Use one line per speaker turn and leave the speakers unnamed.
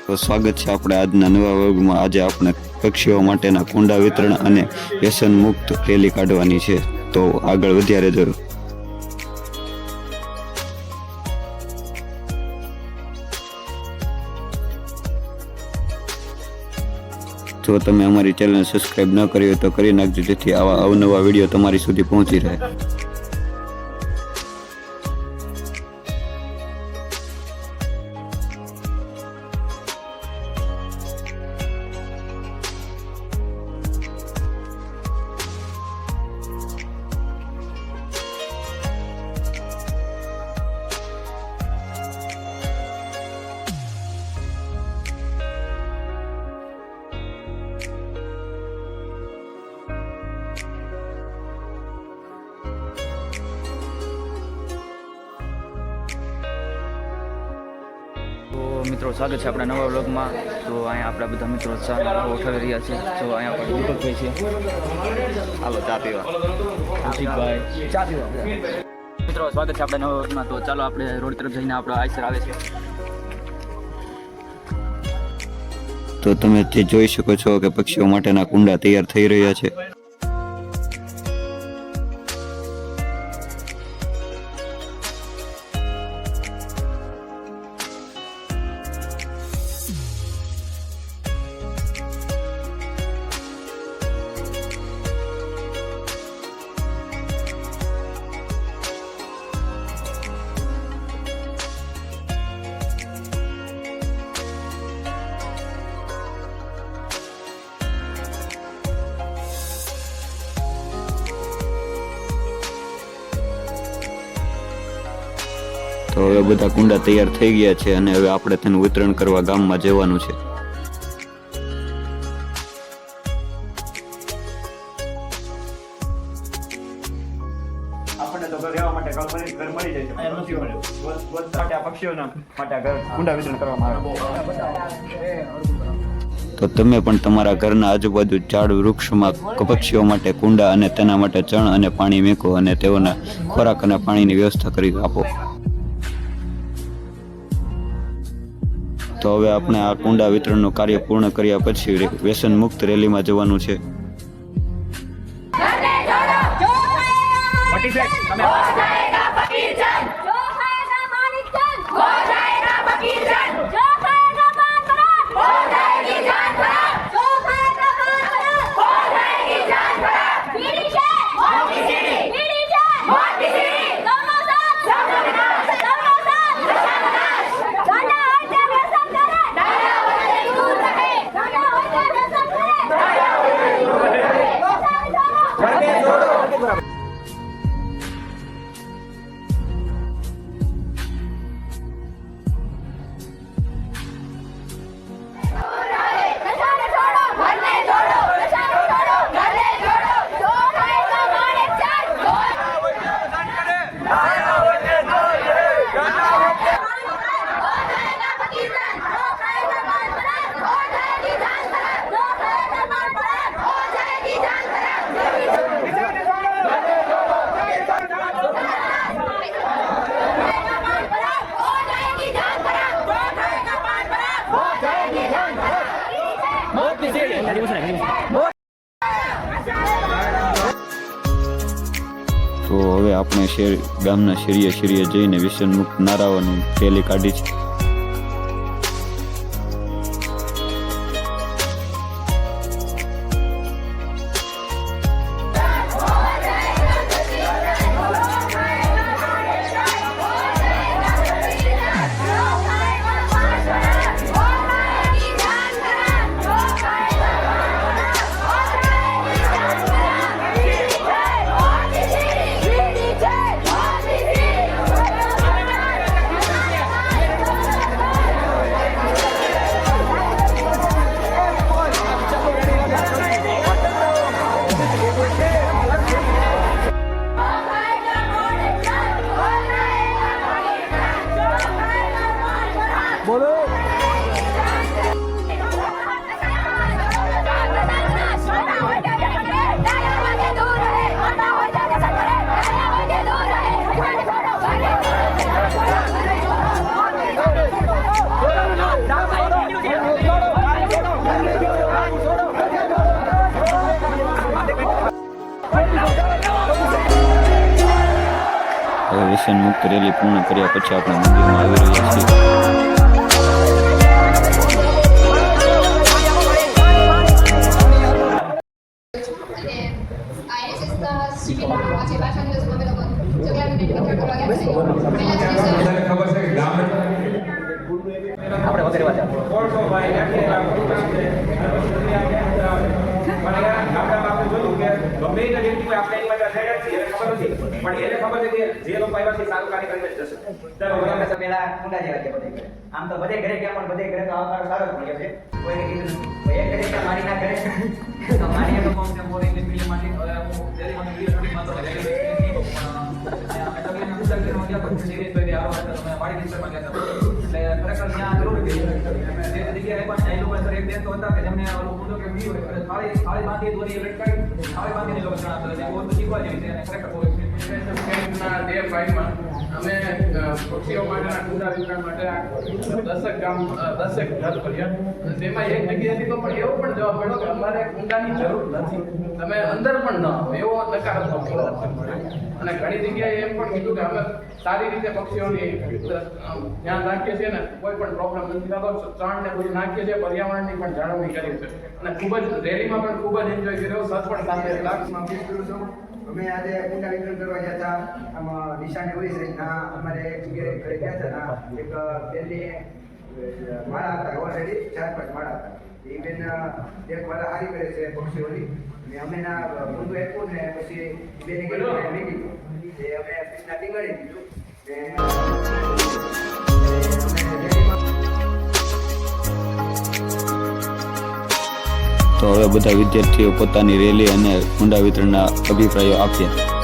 તો સ્વાગત છે આપણે આજના નવા વર્ગમાં। આજે આપણે પક્ષીઓ માટેના કુંડા વિતરણ અને વ્યસન મુક્ત રેલી કાઢવાની છે, તો આગળ વધ્યા રહેજો। જો તમે અમારી ચેનલ સબસ્ક્રાઇબ ન કરી હોય તો કરી નાખજો, જેથી આવા અવનવા વિડીયો તમારી સુધી પહોંચી રહે।
મિત્રો સ્વાગત છે આપણા નવા વ્લોગમાં। તો અહીંયા આપણા બધા મિત્રો ચા ઉઠાવી રહ્યા છે। તો અહીંયા આપણે દીપકભાઈ છે, હાલો ચા પીવા। કૌશિકભાઈ ચા પીવા। મિત્રો સ્વાગત છે આપણા નવા વ્લોગમાં। તો ચાલો આપણે રોડ તરફ જઈને આપણો આઈસર આવે છે।
તો તમે જે જોઈ શકો છો કે પક્ષીઓ માટેના કુંડા તૈયાર થઈ રહ્યા છે। તો હવે બધા કુંડા તૈયાર થઈ ગયા છે અને હવે આપણે તેનું વિતરણ કરવા ગામમાં જવાનું છે।
આપણને તો ઘર રહેવા માટે ઘર મળી જાય છે, માટે આ પક્ષીઓના માટે આ ઘર કુંડા વિતરણ કરવામાં આવે।
તો તમે પણ તમારા ઘરના આજુબાજુ ઝાડ વૃક્ષમાં પક્ષીઓ માટે કુંડા અને તેના માટે ચણ અને પાણી મૂકો અને તેઓના ખોરાક અને પાણીની વ્યવસ્થા કરી આપો। તો હવે આપણે આ કુંડા વિતરણનું કાર્ય પૂર્ણ કર્યા પછી વ્યસન મુક્ત રેલીમાં જવાનું છે। તો હવે આપણે ગામના શેરીએ જઈને વ્યસન મુક્ત નારાઓની રેલી કાઢી છે। વ્યસન મુક્ત રેલી પૂર્ણ કર્યા પછી આપણે મંદિરમાં આવી રહ્યા છીએ.
આપણે વગેરે વાત
આમ તો બધે ઘરે ગયા પણ બધે ઘરે તો આવકાર સારો જ મળ્યો છે. કોઈને કીધું એક ઘરે કે મારી ના ઘરે તો મારી તો કોમ છે મોર ઇંગ્લિશ મીડિયમ માંથી હવે હું દિલ્હી માં ઇંગ્લિશ મીડિયમ માં તો એટલે ખરેખર ત્યાં જરૂર હતી. જે જગ્યાએ પણ એ લોકો સર એક બેન તો હતા કે જેમને ઓલું ઊંધો કે ઊંધી હોય એટલે થાળી બાંધી દોરી લટકાવી થાળી બાંધીને લોકો જણાવતા હતા. બહુ શીખવા જેવી છે અને ખરેખર બહુ
કેમ્પના ડે 5માં અમે પક્ષીઓ માટેના કુંડા વિતરણ માટે 10 ઘર કર્યા. તેમાં એક જગ્યાએથી તો પણ એવો પણ જવાબ મળ્યો કે અમારે કુંડાની જરૂર નથી, તમે અંદર પણ ન આવો, એવો નકારાત્મક જવાબ મળ્યો. અને ઘણી જગ્યાએ એમ પણ કીધું કે અમે સારી રીતે પક્ષીઓની ધ્યાન રાખીએ છીએ ને કોઈ પણ પ્રોબ્લેમ નથી થતો, ત્રણ ને બધું નાખીએ છીએ, પર્યાવરણની પણ જાળવણી કરીએ છીએ અને ખૂબ જ રેલીમાં પણ ખૂબ જ એન્જોય કર્યો. સર પણ સાથે ક્લાસમાં ફીલ કરું છું.
અમે આજે કુંડા વિતરણ કરવા ગયા હતા. આમાં નિશાને હોય છે ના અમારે એક જગ્યાએ ઘરે ગયા હતા ના એક બેનની માળા હતા, ઓલરેડી 4-5 માળા હતા. એ બેન દેખભાળ સારી કરે છે પક્ષીઓની ને અમે ના ઊંધું એકું ને પછી બેને કીધું મેં કીધું એ અમે કૃષ્ણા ટીંગાડી દીધું
તો હવે બધા વિદ્યાર્થીઓ પોતાની રેલી અને કુંડા વિતરણના અભિપ્રાયો આપ્યા.